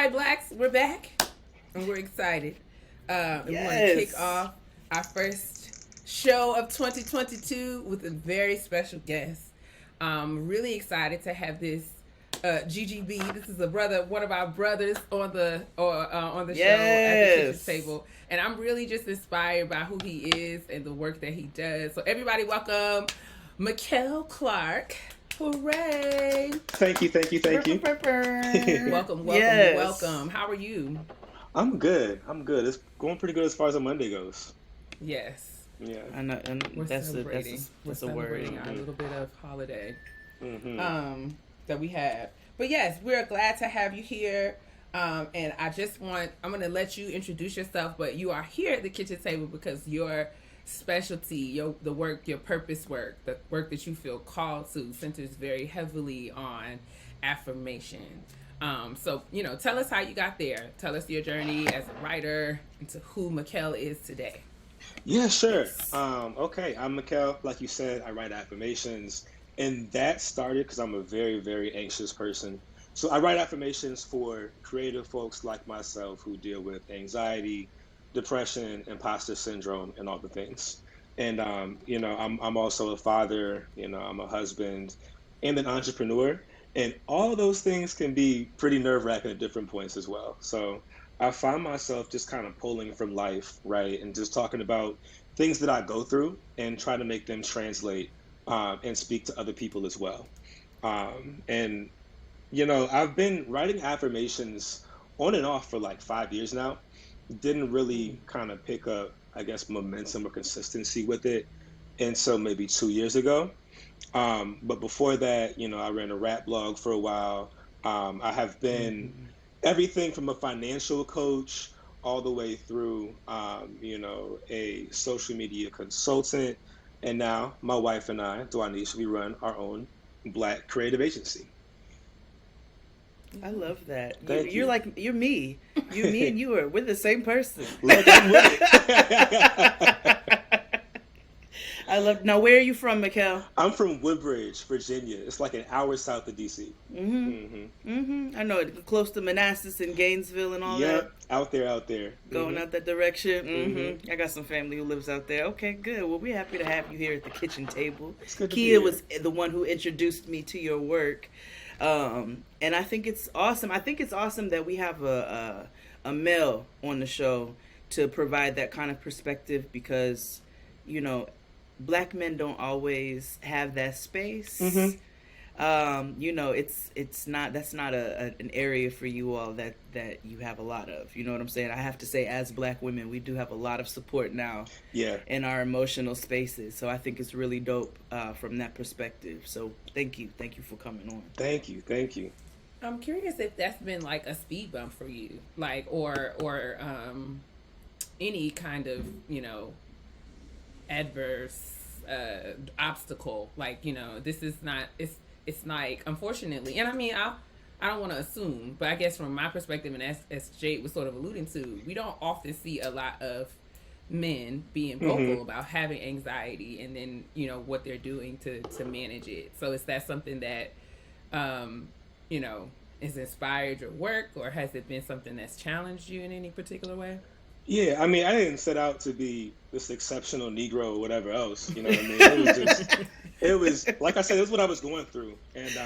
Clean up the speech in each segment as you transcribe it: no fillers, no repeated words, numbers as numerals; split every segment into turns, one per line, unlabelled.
right, Blacks, we're back and we're excited. And we want to kick
Yes.
off our first show of 2022 with a very special guest. Really excited to have this GGB. This is a brother, one of our brothers on the show at the kitchen
Yes.
table, and I'm really just inspired by who he is and the work that he does. So everybody, welcome Michell Clark. Hooray!
Thank you, thank you, thank you.
Welcome, welcome,
Yes.
welcome. How are you?
I'm good. I'm good. It's going pretty good as far as a Monday goes.
Yes,
Yeah.
I know, and
we're
that's a
celebrating. We're
that's a word.
celebrating our little bit of holiday
Mm-hmm.
that we have. But yes, we're glad to have you here. And I'm going to let you introduce yourself, but you are here at the kitchen table because your specialty, the work, your purpose work, the work that you feel called to centers very heavily on affirmation. So, tell us how you got there. Tell us your journey as a writer into who Mikhail is today.
Yeah, sure.
Yes.
Okay, I'm Mikhail. Like you said, I write affirmations, and that started because I'm a very, very anxious person. So I write affirmations for creative folks like myself who deal with anxiety, depression, imposter syndrome, and all the things. And I'm also a father. I'm a husband and an entrepreneur, and all those things can be pretty nerve-wracking at different points as well. So I find myself just kind of pulling from life, right, and just talking about things that I go through and try to make them translate and speak to other people as well. And I've been writing affirmations on and off for like 5 years now. Didn't
Mm.
really kind of pick up, I guess, momentum or consistency with it until maybe 2 years ago. But before that, I ran a rap blog for a while. I have been
Mm-hmm.
everything from a financial coach all the way through, a social media consultant. And now my wife and I, Duanisha, we run our own Black creative agency.
I love that.
Thank
You're
you.
like you're me. You, me, and you are we're the same person.
Let's run with it.
I love. Now, where are you from, Mikhail?
I'm from Woodbridge, Virginia. It's like an hour south of DC.
Mm-hmm.
Hmm.
Mm-hmm. I know it. Close to Manassas and Gainesville and all that.
Yep, out there, out there.
Going
Hmm.
out that direction.
Hmm.
Mm-hmm. I got some family who lives out there. Okay, good. Well, we're happy to have you here at the kitchen table.
It's good to be
Kia was
here.
the one who introduced me to your work, and I think it's awesome. I think it's awesome that we have a male on the show to provide that kind of perspective because, you know, black men don't always have that space.
Hmm.
It's not that's not an area for you all that you have a lot of. You know what I'm saying? I have to say, as black women, we do have a lot of support now
Yeah.
in our emotional spaces. So I think it's really dope from that perspective. So thank you for coming on.
Thank you. Thank you.
I'm curious if that's been like a speed bump for you, like or any kind of adverse obstacle. Like this is not. It's like unfortunately, and I mean I don't want to assume, but I guess from my perspective, and as Jade was sort of alluding to, we don't often see a lot of men being
Hmm.
vocal about having anxiety, and then what they're doing to manage it. So is that something that um, you know, is inspired your work, or has it been something that's challenged you in any particular way?
Yeah, I mean, I didn't set out to be this exceptional Negro or whatever else. You know what I mean? It was like I said, it was what I was going through, and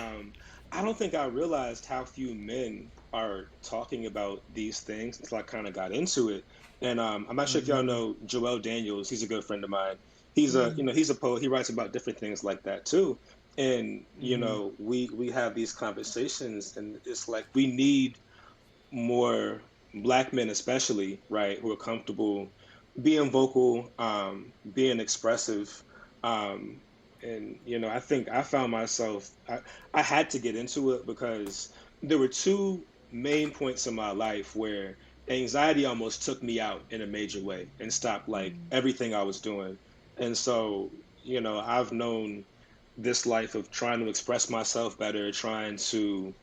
I don't think I realized how few men are talking about these things until I kind of got into it. And I'm not sure if y'all
Mm-hmm.
know Joel Daniels. He's a good friend of mine. He's a,
Mm.
he's a poet. He writes about different things like that too. And
Mm-hmm.
we have these conversations, and it's like we need more black men, especially, right, who are comfortable being vocal, being expressive. Um, and I think I found myself, I had to get into it because there were two main points in my life where anxiety almost took me out in a major way and stopped like
Mm.
everything I was doing. And so, I've known this life of trying to express myself better, trying to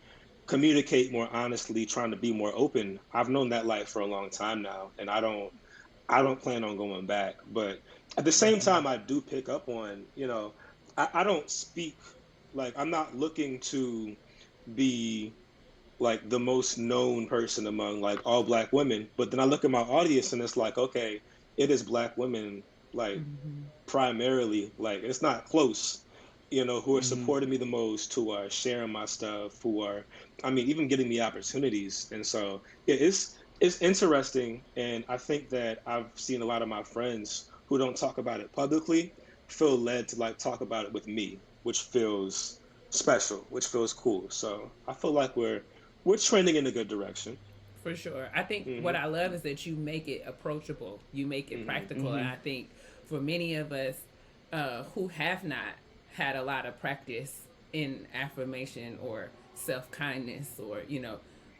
communicate more honestly, trying to be more open. I've known that life for a long time now, and I don't plan on going back. But at the same
Mm-hmm.
time, I do pick up on, I don't speak like I'm not looking to be like the most known person among like all black women. But then I look at my audience and it's like, okay, it is black women like
Mm-hmm.
primarily, like it's not close, who are
Mm-hmm.
supporting me the most, who are sharing my stuff, who are, I mean, even getting me opportunities. And so yeah, it's interesting. And I think that I've seen a lot of my friends who don't talk about it publicly feel led to like talk about it with me, which feels special, which feels cool. So I feel like we're trending in a good direction.
For sure. I think what
Hmm.
I love is that you make it approachable, you make it
Hmm.
practical. And
Mm-hmm.
I think for many of us who have not had a lot of practice in affirmation or self kindness, or,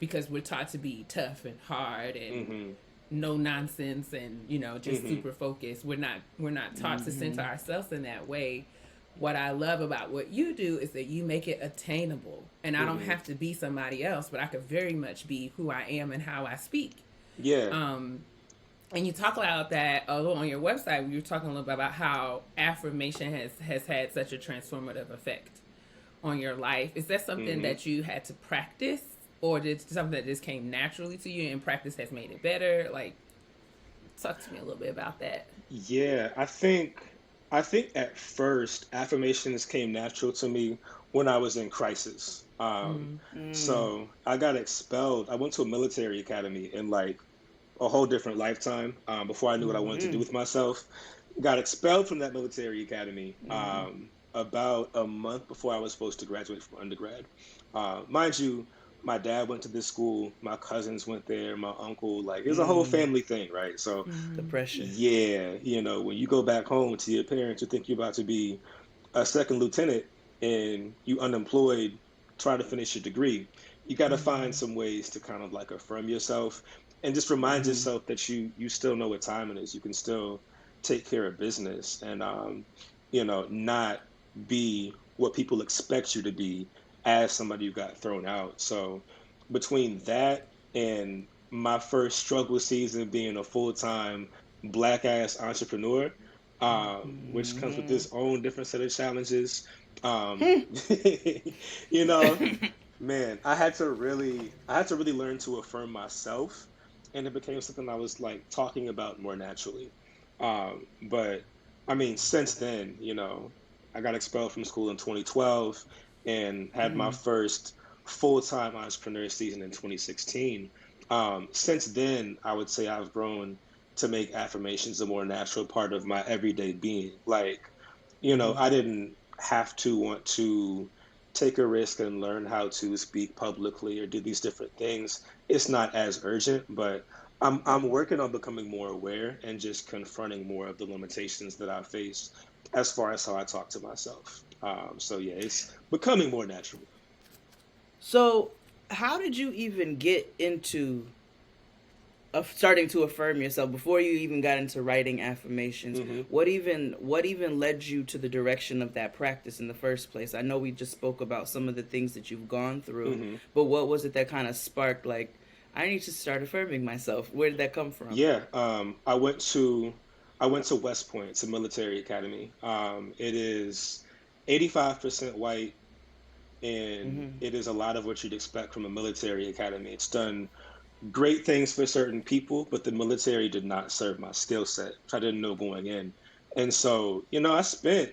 because we're taught to be tough and hard and
Hmm.
no nonsense and, just
Hmm.
super focused. We're not taught to center
Mm-hmm.
ourselves in that way. What I love about what you do is that you make it attainable. And I don't
Hmm.
have to be somebody else, but I could very much be who I am and how I speak.
Yeah.
Um, and you talk about that a little on your website. You were talking a little bit about how affirmation has had such a transformative effect on your life. Is that something
Hmm.
that you had to practice, or did something that just came naturally to you and practice has made it better? Like, talk to me a little bit about that.
Yeah, I think at first affirmations came natural to me when I was in crisis.
Mm,
So I got expelled. I went to a military academy in like a whole different lifetime before I knew what I wanted to do
Mm-hmm.
with myself. Got expelled from that military academy
Mm-hmm.
about a month before I was supposed to graduate from undergrad. Mind you, my dad went to this school, my cousins went there, my uncle, like it's a whole
Mm.
family thing, right? So
The
mm,
pressure.
yeah, when you go back home to your parents, you think you're about to be a second lieutenant and you unemployed, trying to finish your degree. You got to find
mm,
some ways to kind of like affirm yourself and just remind
Mm-hmm.
yourself that you still know what time it is. You can still take care of business and not be what people expect you to be as somebody who got thrown out. So between that and my first struggle season being a full-time black ass entrepreneur, which comes with
Mm-hmm.
its own different set of challenges. You know, man, I had to really learn to affirm myself, and it became something I was like talking about more naturally. But I mean, since then, I got expelled from school in 2012 and had my
Mm-hmm.
first full-time entrepreneur season in 2016. Since then, I would say I've grown to make affirmations a more natural part of my everyday being. Like, I didn't have to want to take a risk and learn how to speak publicly or do these different things. It's not as urgent, but I'm working on becoming more aware and just confronting more of the limitations that I face as far as how I talk to myself. So yeah, it's becoming more natural.
So, how did you even get into starting to affirm yourself before you even got into writing affirmations?
Hmm.
What even led you to the direction of that practice in the first place? I know we just spoke about some of the things that you've gone through,
Hmm.
but what was it that kind of sparked like I need to start affirming myself? Where did that come from?
Yeah, I went to West Point. It's a military academy. It is 85% white, and
Mm-hmm.
it is a lot of what you'd expect from a military academy. It's done great things for certain people, but the military did not serve my skill set, which I didn't know going in. And so, I spent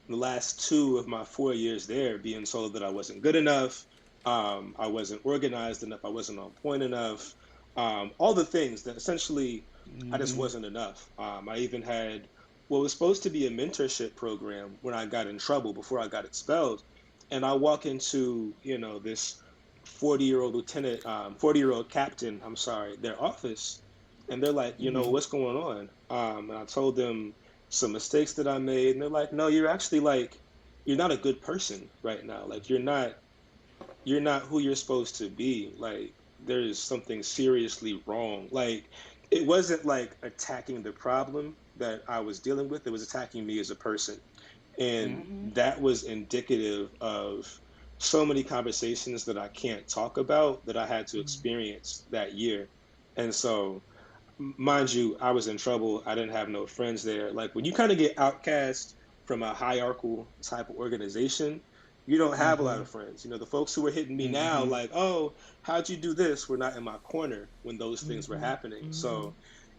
the last 2 of my 4 years there being told that I wasn't good enough, I wasn't organized enough, I wasn't on point enough, all the things that essentially I just
Mm-hmm.
wasn't enough. I even had what was supposed to be a mentorship program when I got in trouble before I got expelled. And I walk into, this 40-year-old lieutenant, 40-year-old captain, I'm sorry, their office, and they're like,
Mm-hmm.
what's going on? And I told them some mistakes that I made, and they're like, no, you're actually like, you're not a good person right now. Like you're not who you're supposed to be. Like there's something seriously wrong. Like it wasn't like attacking the problem that I was dealing with, it was attacking me as a person. And
Mm-hmm.
that was indicative of so many conversations that I can't talk about that I had to
mm,
experience that year. And so, mind you, I was in trouble. I didn't have no friends there. Like when you kind of get outcast from a hierarchical type of organization, You don't have a lot of friends. You know, the folks who are hitting me now,
Mm-hmm.
like, oh, how'd you do this? Were not in my corner when those things were
Mm-hmm.
happening.
Mm-hmm.
So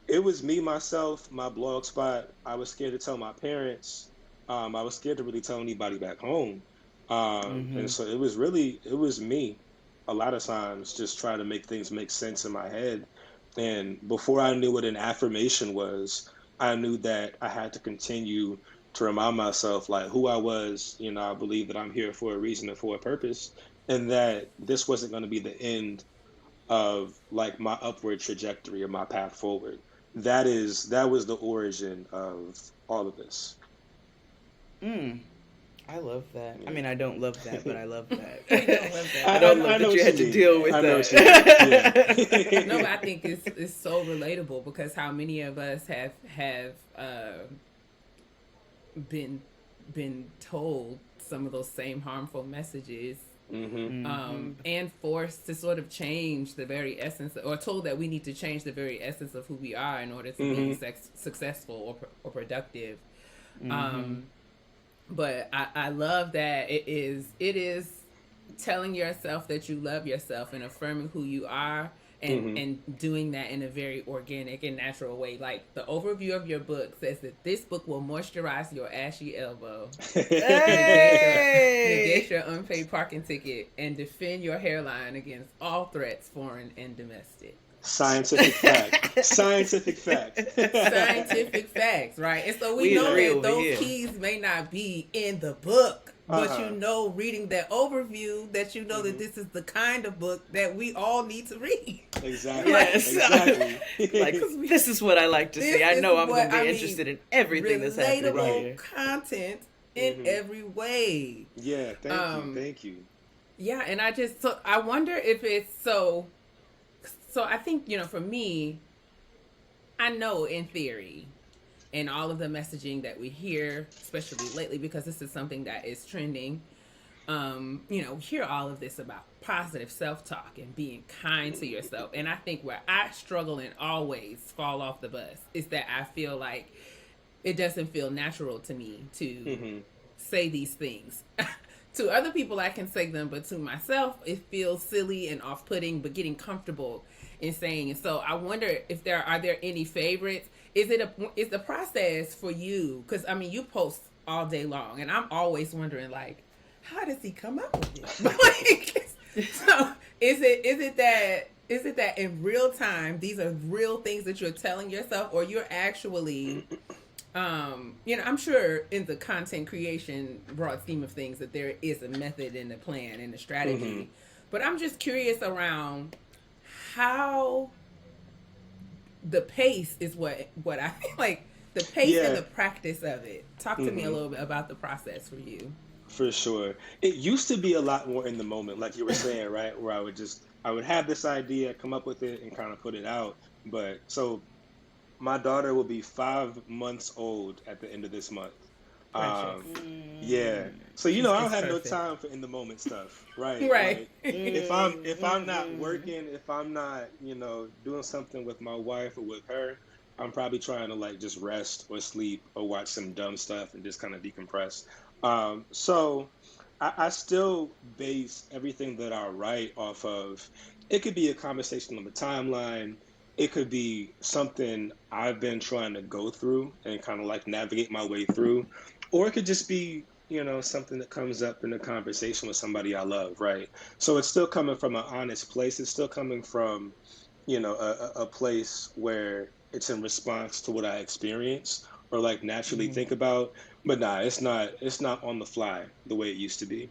it was me, myself, my blog spot. I was scared to tell my parents. I was scared to really tell anybody back home.
Mm-hmm.
And so it was me a lot of times just trying to make things make sense in my head. And before I knew what an affirmation was, I knew that I had to continue to remind myself like who I was. You know, I believe that I'm here for a reason and for a purpose, and that this wasn't going to be the end of like my upward trajectory or my path forward. That was the origin of all of this.
Mm. I love that. I
Yeah.
mean, I don't love that, but I love that.
We don't love that.
I
I,
don't
I,
love
I know
that you
what
had
you
to
mean.
deal with
I know
that.
what you mean.
No, but I
Yeah.
think it's so relatable because how many of us have been been told some of those same harmful messages,
hmm
Mm-hmm.
and forced to sort of change the very essence, or told that we need to change the very essence of who we are in order to be
hmm
successful or productive.
Mm-hmm.
Um, but I love that it is telling yourself that you love yourself and affirming who you are,
hmm
and doing that in a very organic and natural way. Like the overview of your book says that this book will moisturize your ashy elbow, negate your
Hey!
negate your unpaid parking ticket, and defend your hairline against all threats, foreign and domestic.
Scientific fact. Scientific fact.
Scientific facts, right? And so we
We
know
agree
that
over
those
here.
keys may not be in the book, but
Uh-huh.
reading that overview, that that
hmm
this is the kind of book that we all need to read.
Exactly.
Like,
Yes. Like,
Exactly.
this is what I like to
this
see. I
is
know I'm going
what
to
I
be
mean.
interested in everything that's happening
Relatable
here.
content in
hmm
every way.
Yeah. Thank you.
Um,
Thank you.
yeah, and I wonder if it's so. So I think for me, I know in theory, and all of the messaging that we hear, especially lately, because this is something that is trending. We hear all of this about positive self-talk and being kind to yourself. And I think where I struggle and always fall off the bus is that I feel like it doesn't feel natural to me to
hmm
say these things. To other people, I can say them, but to myself, it feels silly and off-putting, but getting comfortable in saying. And so I wonder if there any favorites. Is the process for you? Because I mean, you post all day long, and I'm always wondering, like, how does he come up with it? Like, so is it that in real time these are real things that you're telling yourself, or you're actually I'm sure in the content creation broad scheme of things that there is a method and a plan and a strategy.
hmm
But I'm just curious around how the pace is what I feel like, the pace and
Yeah.
the practice of it. Talk to me a
hmm
little bit about the process for you.
For sure. It used to be a lot more in the moment, like you were saying, right? Where I would have this idea, come up with it, and kind of put it out. But so my daughter will be 5 months old at the end of this month.
Precious.
Yeah.
Mm.
So
She's
I don't
just
have no
perfect.
time for in the moment stuff, right?
Right.
Like if I'm not
Mm-hmm.
working, if I'm not, doing something with my wife or with her, I'm probably trying to like just rest or sleep or watch some dumb stuff and just kind of decompress. So I still base everything that I write off of. It could be a conversation on the timeline. It could be something I've been trying to go through and kind of like navigate my way through, or it could just be, something that comes up in a conversation with somebody I love, right? So it's still coming from an honest place. It's still coming from, a place where it's in response to what I experience or like naturally
Mm-hmm.
think about. But nah, it's not on the fly the way it used to be.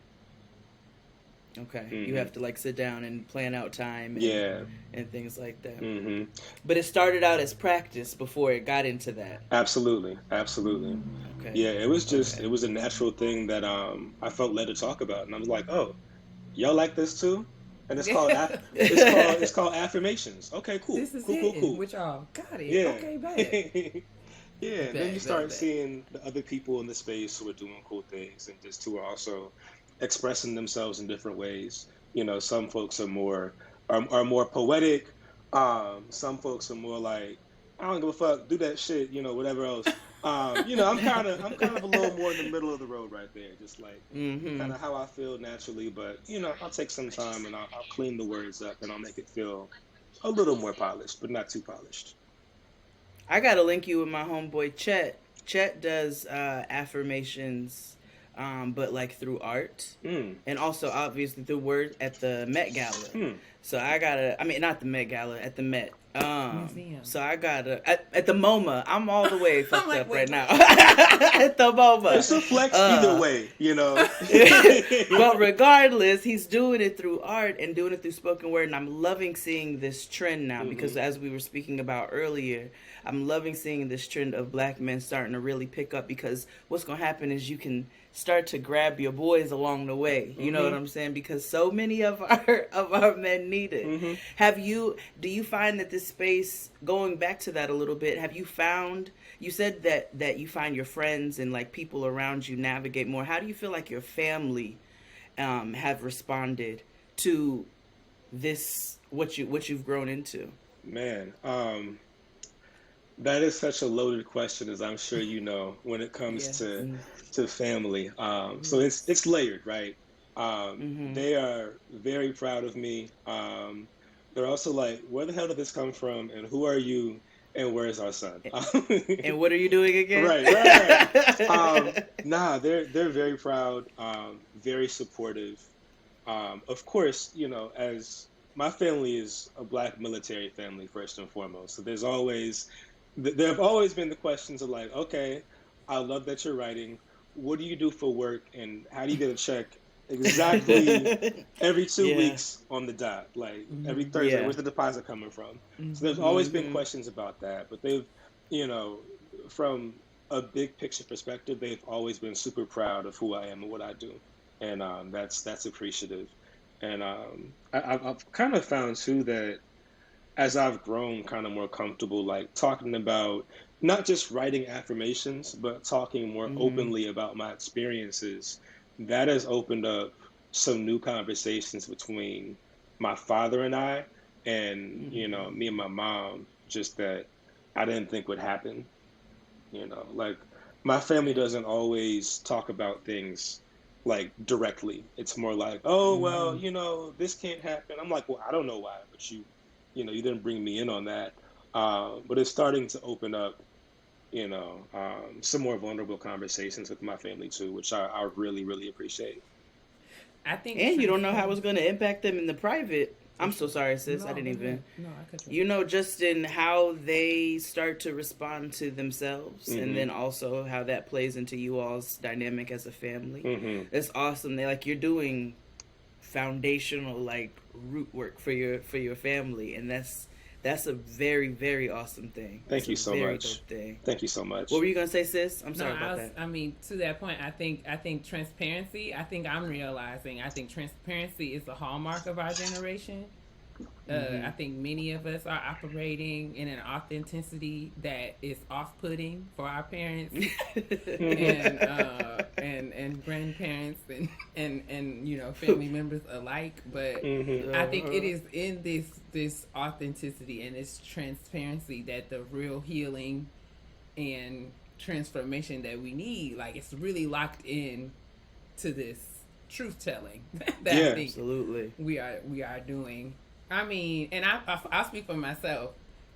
Okay, you
hmm
have to like sit down and plan out time
Yeah.
and things like that.
hmm
But it started out as practice before it got into that.
Absolutely. Absolutely.
Okay.
Yeah, it
Okay.
was a natural thing that I felt led to talk about, and I was like, oh, y'all like this too? And it's called affirmations. Okay, cool,
This is
cool, cool,
hitting
cool.
with y'all. Got it.
Yeah.
Okay, bad.
Yeah, and then you
Bad,
start
bad.
seeing the other people in the space who are doing cool things and just who are also expressing themselves in different ways. Some folks are more poetic. Some folks are more like I don't give a fuck. Do that shit, whatever else. I'm kind of a little more in the middle of the road right there, just like
Mm-hmm.
kind of how I feel naturally. But I'll take some time and I'll clean the words up and I'll make it feel a little more polished, but not too polished.
I gotta link you with my homeboy Chet. Chet does affirmations, but like through art,
Mm.
and also obviously through word at the Met Gala. So I gotta, I mean, not the Met Gala, at the Met.
Museum.
So I gotta at the MoMA. I'm all the way fucked
like,
up
wait,
right now. At the MoMA.
It's a flex either way,
But regardless, he's doing it through art and doing it through spoken word, and I'm loving seeing this trend now because as we were speaking about earlier, I'm loving seeing this trend of black men starting to really pick up because what's gonna happen is you can start to grab your boys along the way. You know what I'm saying? Because so many of our men need it. Do you find that this space, going back to that a little bit, have you found, you said that you find your friends and like people around you navigate more. How do you feel like your family have responded to this, what you've grown into?
Man, that is such a loaded question, as I'm sure you know, when it comes to family. So it's layered, right? They are very proud of me. They're also like, where the hell did this come from? And who are you? And where's our son?
And what are you doing again?
Right. Nah, they're very proud, very supportive. Of course, as my family is a black military family first and foremost. So there have always been the questions of like, okay, I love that you're writing. What do you do for work, and how do you get a check exactly every 2 weeks on the dot, like every Thursday? Where's the deposit coming from? So there's always been questions about that, but they've, from a big picture perspective, they've always been super proud of who I am and what I do, and that's appreciative. And I've kind of found too that as I've grown kind of more comfortable, like talking about not just writing affirmations, but talking more openly about my experiences, that has opened up some new conversations between my father and I, and, me and my mom, just that I didn't think would happen. Like my family doesn't always talk about things like directly. It's more like, oh, well, this can't happen. I'm like, well, I don't know why, but you didn't bring me in on that. But it's starting to open up, some more vulnerable conversations with my family too, which I really, really appreciate.
I think,
and you don't know how it's going to impact them in the private. I'm so sorry, sis.
No,
I didn't even.
No, I cut you.
Just in how they start to respond to themselves, and then also how that plays into you all's dynamic as a family. It's awesome. You're doing foundational root work for your family, and that's a very, very awesome thing.
Thank you so much. Thank you so much.
What were you gonna say, sis? I'm sorry about that.
I mean, to that point, I think transparency. I think I'm realizing. I think transparency is the hallmark of our generation. I think many of us are operating in an authenticity that is off-putting for our parents and grandparents and family members alike. But I think it is in this authenticity and this transparency that the real healing and transformation that we need, like, it's really locked in to this truth telling that I think
absolutely
we are doing. I mean, and I'll speak for myself.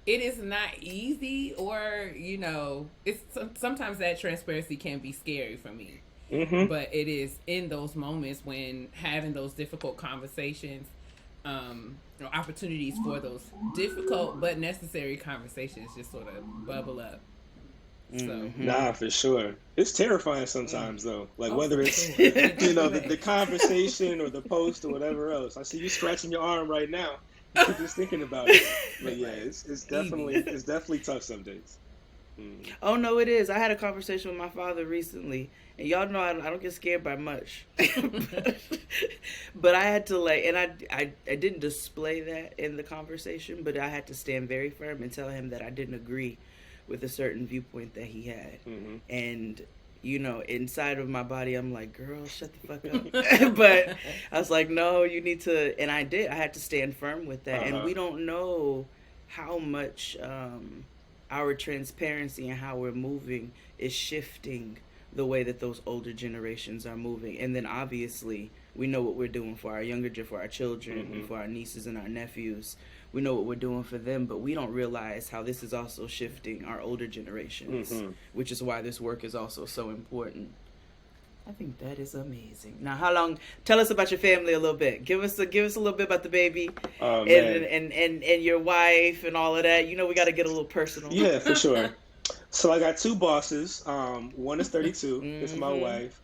It is not easy, or it's sometimes that transparency can be scary for me. But it is in those moments when having those difficult conversations, opportunities for those difficult but necessary conversations just sort of bubble up. So.
Nah, for sure. It's terrifying sometimes though. Like whether it's the conversation or the post or whatever else. I see you scratching your arm right now. You're just thinking about it. But yeah, it's definitely tough some days.
Oh no, it is. I had a conversation with my father recently, and y'all know I don't get scared by much. But I had to and I didn't display that in the conversation, but I had to stand very firm and tell him that I didn't agree with a certain viewpoint that he had. And inside of my body, I'm like, girl, shut the fuck up. But I was like, no, you need to, and I did. I had to stand firm with that. And we don't know how much our transparency and how we're moving is shifting the way that those older generations are moving. And then obviously we know what we're doing for our for our children, and for our nieces and our nephews. We know what we're doing for them, but we don't realize how this is also shifting our older generations, which is why this work is also so important. I think that is amazing. Now, how long? Tell us about your family a little bit. Give us a little bit about the baby, and your wife and all of that. You know, we got to get a little personal.
Yeah, for sure. So I got two bosses. One is 32. It's my wife.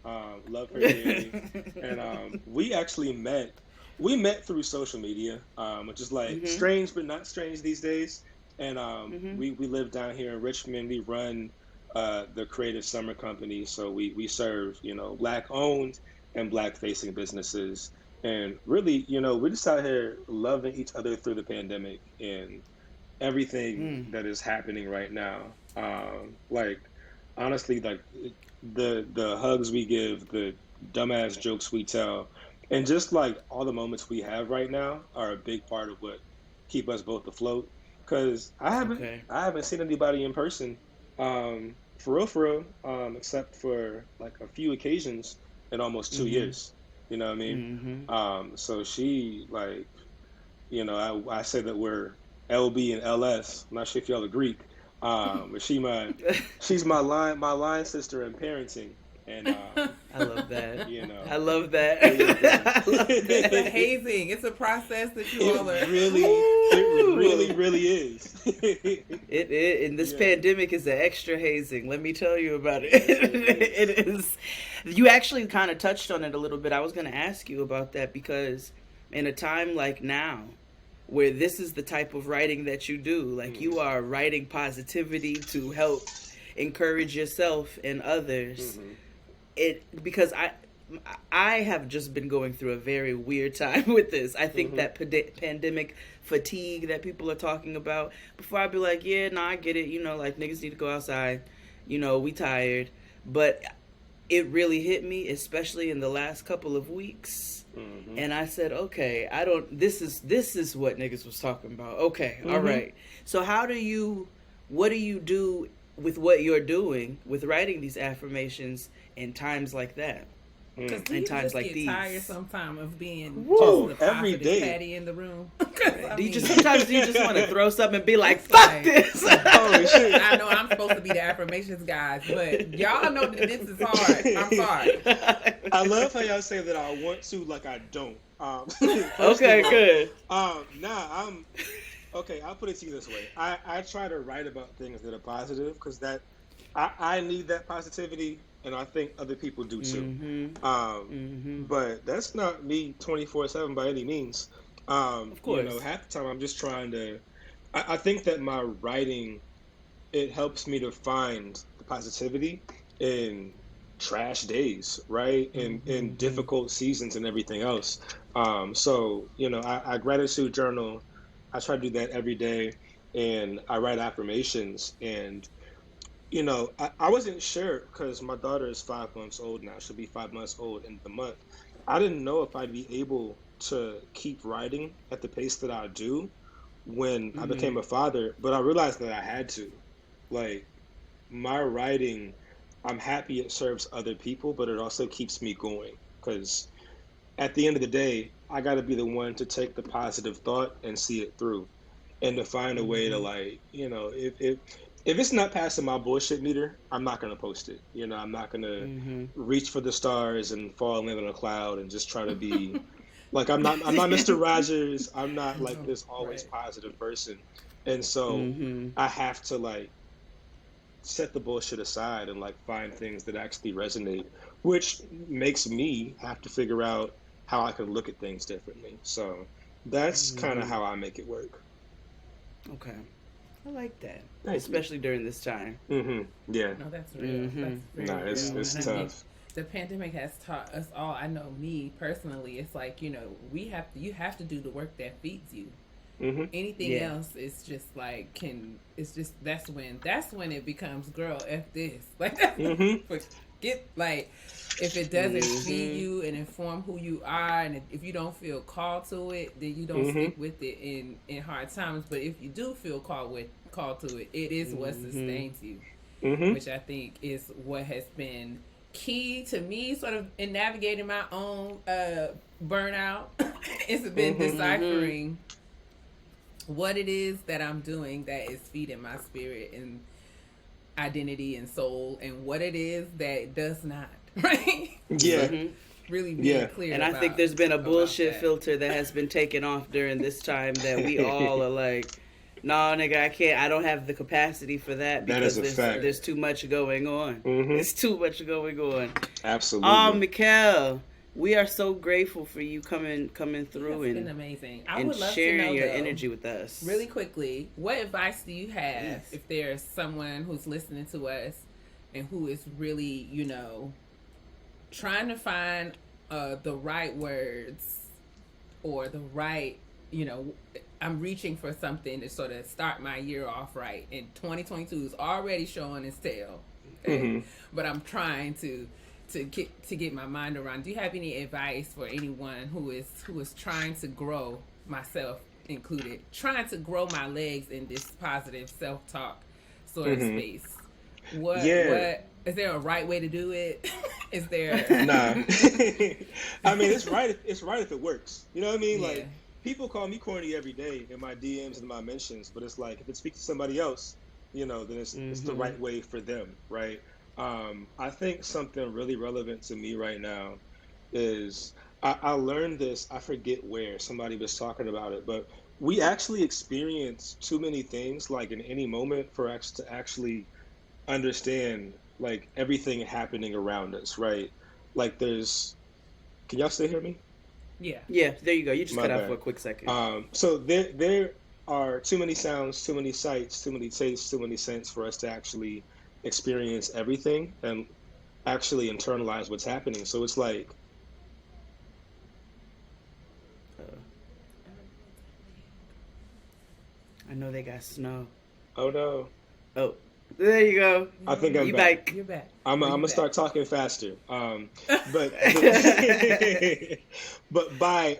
Love her dearly. And we actually met. We met through social media, which is like strange but not strange these days. And we live down here in Richmond. We run the Creative Summer Company, so we serve, you know, Black owned and Black facing businesses. And really, you know, we're just out here loving each other through the pandemic and everything that is happening right now. Like honestly, like the hugs we give, the dumbass jokes we tell, and just like all the moments we have right now are a big part of what keep us both afloat. Cause I haven't seen anybody in person, for real, except for like a few occasions in almost 2 years. You know what I mean? So she like, you know, I say that we're LB and LS. I'm not sure if y'all are Greek. But she's my line sister in parenting. And
I love that.
You know,
I love that.
It's a hazing. It's a process that you all are.
It really is.
It and this pandemic is an extra hazing. Let me tell you about it. It is. You actually kind of touched on it a little bit. I was going to ask you about that because in a time like now, where this is the type of writing that you do, like you are writing positivity to help encourage yourself and others. Because I have just been going through a very weird time with this. I think that pandemic fatigue that people are talking about, before I'd be like, yeah, no, I get it. You know, like niggas need to go outside. You know, we tired. But it really hit me, especially in the last couple of weeks. And I said, okay, this is what niggas was talking about. Okay, all right. So what do you do with what you're doing with writing these affirmations in times like that?
Because
in times
just
like
get
these.
tired sometimes of being
Whoa,
the
every day.
Patty in the room.
Sometimes you just want to throw something and be like, fuck this.
Holy shit.
I know I'm supposed to be the affirmations guys, but y'all know that this is hard. I'm sorry.
I love how y'all say that I want to, like I don't.
Okay, good.
Okay, I'll put it to you this way. I try to write about things that are positive because I need that positivity, and I think other people do too. But that's not me 24/7 by any means. Of course. You know, half the time I'm just trying to. I think that my writing, it helps me to find the positivity in trash days, right? In difficult seasons and everything else. So, you know, I gratitude journal. I try to do that every day, and I write affirmations. And, you know, I wasn't sure because my daughter is 5 months old now. She'll be 5 months old in the month. I didn't know if I'd be able to keep writing at the pace that I do when I became a father, but I realized that I had to. Like, my writing, I'm happy it serves other people, but it also keeps me going because at the end of the day, I got to be the one to take the positive thought and see it through, and to find a way to, like, you know, if it's not passing my bullshit meter, I'm not gonna post it. You know, I'm not gonna reach for the stars and fall in on a cloud and just try to be like I'm not Mr. Rogers. I'm not like this always positive person, and so I have to like set the bullshit aside and like find things that actually resonate, which makes me have to figure out how I can look at things differently. So that's kind of how I make it work.
Okay. I like that. Especially during this time.
Yeah.
No, that's real. That's very real.
It's tough.
The pandemic has taught us all. I know me personally. It's like, you know, you have to do the work that feeds you. Anything else is just like that's when it becomes girl F this. Like that's Get like, if it doesn't feed you and inform who you are, and if you don't feel called to it, then you don't stick with it in hard times. But if you do feel called to it, it is what sustains you, which I think is what has been key to me, sort of in navigating my own burnout. It's been deciphering what it is that I'm doing that is feeding my spirit and identity and soul, and what it is that does not. Right?
Yeah.
Really being clear.
And I think there's been a bullshit filter that has been taken off during this time that we all are like, no, nigga, I can't. I don't have the capacity for that because there's too much going on. There's too much going on.
Absolutely.
Mikhail, we are so grateful for you coming through
It's been amazing. I
and
would love
sharing
to know,
your
though,
energy with us.
really quickly, what advice do you have if there's someone who's listening to us and who is really, trying to find the right words or the right, I'm reaching for something to sort of start my year off right, and 2022 is already showing its tail. Okay? But I'm trying to get my mind around. Do you have any advice for anyone who is trying to grow, myself included, trying to grow my legs in this positive self-talk sort of space? What is there a right way to do it? Is there?
Nah. I mean, it's right if it works. You know what I mean? Yeah. Like, people call me corny every day in my DMs and my mentions, but it's like, if it speaks to somebody else, then it's the right way for them, right? I think something really relevant to me right now is I learned this. I forget where somebody was talking about it, but we actually experience too many things, like, in any moment for us to actually understand, like, everything happening around us, right? Like, can y'all still hear me?
Yeah, there you go. You just cut out for a quick second.
So there are too many sounds, too many sights, too many tastes, too many scents for us to actually experience everything and actually internalize what's happening. So it's like,
I know they got snow.
oh no.
Oh, there you go.
I think I'm
back.
You're back.
I'm gonna start talking faster. But but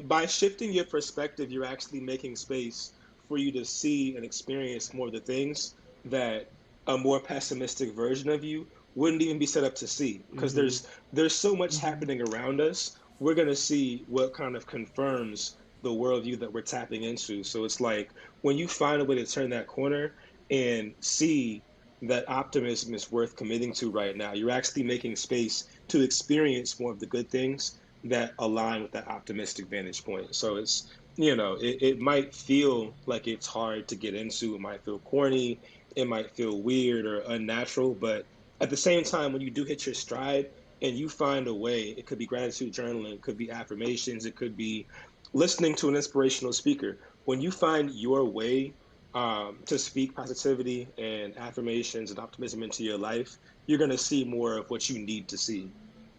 by shifting your perspective, you're actually making space for you to see and experience more of the things that a more pessimistic version of you wouldn't even be set up to see. Because there's so much happening around us. We're gonna see what kind of confirms the worldview that we're tapping into. So it's like, when you find a way to turn that corner and see that optimism is worth committing to right now, you're actually making space to experience more of the good things that align with that optimistic vantage point. So it's, it might feel like it's hard to get into. It might feel corny. It might feel weird or unnatural. But at the same time, when you do hit your stride and you find a way, it could be gratitude journaling, it could be affirmations, it could be listening to an inspirational speaker. When you find your way to speak positivity and affirmations and optimism into your life, you're going to see more of what you need to see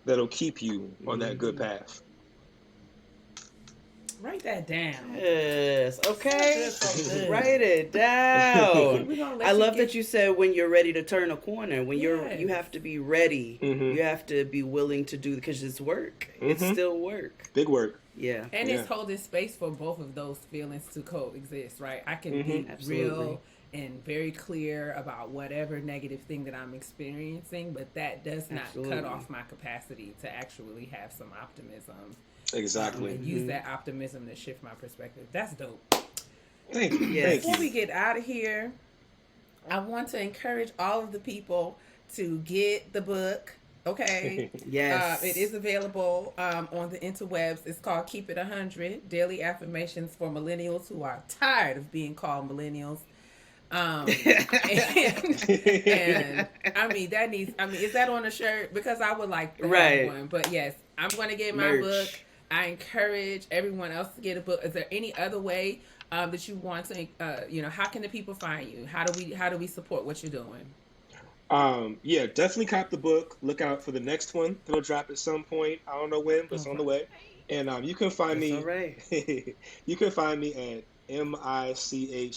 that'll keep you on that good path.
Write that down.
Yes. Okay. Write it down. I love that you said when you're ready to turn a corner. When you have to be ready. You have to be willing to do, because it's work. It's still work.
Big work.
Yeah.
And it's holding space for both of those feelings to coexist, right? I can be real and very clear about whatever negative thing that I'm experiencing, but that does not cut off my capacity to actually have some optimism.
Exactly.
And use that optimism to shift my perspective. That's dope.
Thank you.
Yes.
Before we get out of here, I want to encourage all of the people to get the book. Okay.
Yes.
It is available on the interwebs. It's called Keep It 100, Daily Affirmations for Millennials who are tired of being called millennials. And I mean, is that on a shirt? Because I would like to have one. But yes, I'm going to get my book. I encourage everyone else to get a book. Is there any other way that you want to, how can the people find you? How do we support what you're doing?
Yeah, definitely cop the book. Look out for the next one. It'll drop at some point. I don't know when, but it's on the way. And you can find me. You can find me at Michellc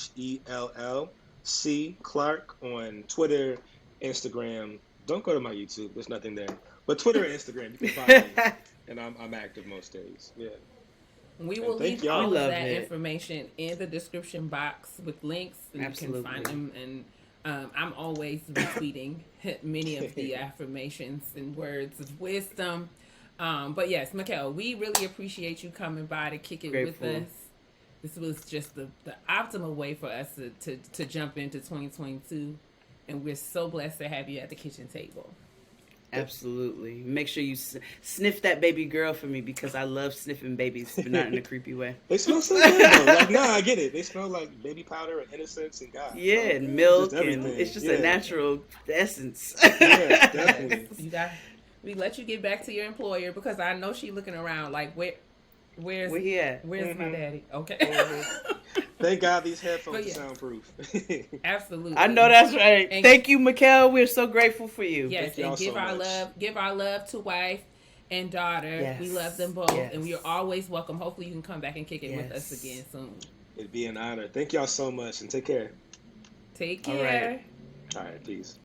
Clark on Twitter, Instagram. Don't go to my YouTube. There's nothing there. But Twitter and Instagram, you can find me, and I'm active most days. Yeah.
We will
And
leave
thank y'all.
all of
Love
that
it.
information in the description box with links, and
Absolutely.
you can find them. And I'm always retweeting many of the affirmations and words of wisdom. But yes, Mikhail, we really appreciate you coming by to kick it
Grateful.
with us. This was just the optimal way for us to jump into 2022, and we're so blessed to have you at the kitchen table.
Absolutely. Make sure you sniff that baby girl for me, because I love sniffing babies, but not in a creepy way.
They smell so good though. Like, nah, I get it. They smell like baby powder and innocence and God.
Yeah,
So,
and milk,
just
and
everything.
it's just
Yeah.
a natural essence.
Yeah, definitely.
We let you get back to your employer, because I know she looking around like, where's
Where he at?
Where's my daddy? Okay.
Thank God these headphones
But yeah.
are soundproof.
Absolutely.
I know that's right.
And-
Thank you, Mikhail. We're so grateful for you.
Yes,
Thank y'all
and
so
give our love to wife and daughter.
Yes.
We love them both,
Yes.
and we are always welcome. Hopefully, you can come back and kick it with us
Yes.
again soon.
It'd be an honor. Thank y'all so much, and take care.
Take
All
care.
right.
All right, peace.